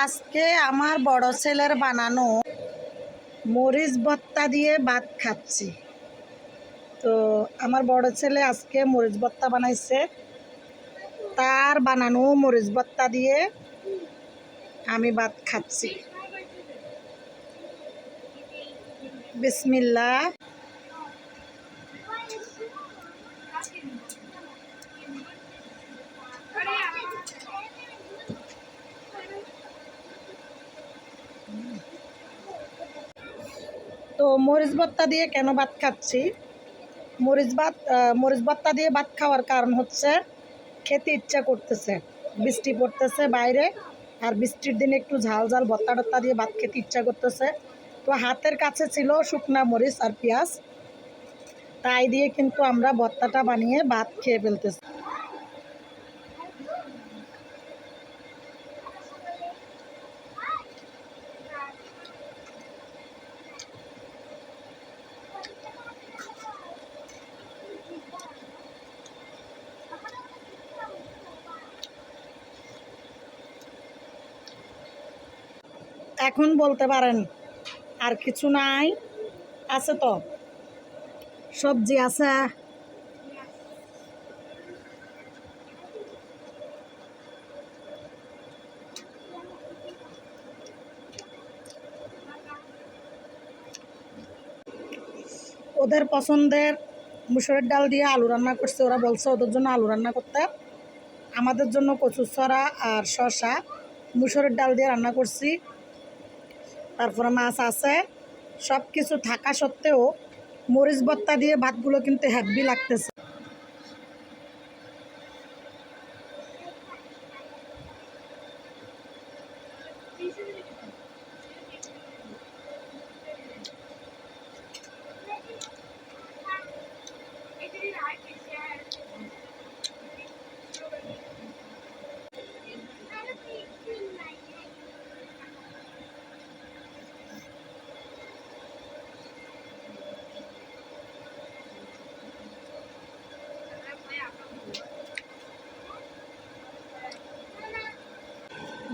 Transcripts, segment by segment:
আজকে আমার বড় ছেলের বানানো মরিচ ভর্তা দিয়ে ভাত খাচ্ছি। তো আমার বড় ছেলে আজকে মরিচ ভর্তা বানাইছে, তার বানানো মরিচ ভর্তা দিয়ে আমি ভাত খাচ্ছি। বিসমিল্লাহ। তো মরিচ ভর্তা দিয়ে কেন ভাত খাচ্ছি? মরিচ ভর্তা দিয়ে ভাত খাওয়ার কারণ হচ্ছে খেতে ইচ্ছা করতেছে, বৃষ্টি পড়তেছে বাইরে, আর বৃষ্টির দিনে একটু ঝাল ঝাল ভর্তা টর্তা দিয়ে ভাত খেতে ইচ্ছা করতেছে। তো হাতের কাছে ছিল শুকনা মরিচ আর পেঁয়াজ, তাই দিয়ে কিন্তু আমরা ভর্তাটা বানিয়ে ভাত খেয়ে ফেলতেছি। এখন বলতে পারেন আর কিছু নাই? আছে তো, সবজি আছে। ওদের পছন্দের মুসুরের ডাল দিয়ে আলু রান্না করছে, ওরা বলছে ওদের জন্য আলু রান্না করতে। আমাদের জন্য কচুর ছড়া আর শসা মুসুরের ডাল দিয়ে রান্না করছি। তারপরে মাছ আছে। সব কিছু থাকা সত্ত্বেও মরিচ ভর্তা দিয়ে ভাতগুলো কিন্তু হেভি লাগতেছে।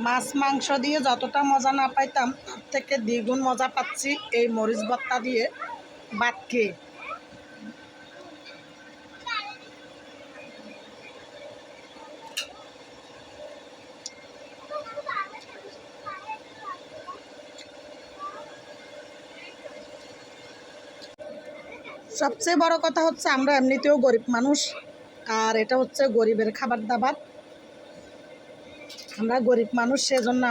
মাছ মাংস দিয়ে যতটা মজা না পাইতাম, তার থেকে দ্বিগুণ মজা পাচ্ছি এই মরিচ ভর্তা দিয়ে ভাত খেয়ে। সবচেয়ে বড় কথা হচ্ছে আমরা এমনিতেও গরিব মানুষ, আর এটা হচ্ছে গরিবের খাবার দাবার। আমরা গরিব মানুষ, সেজন্য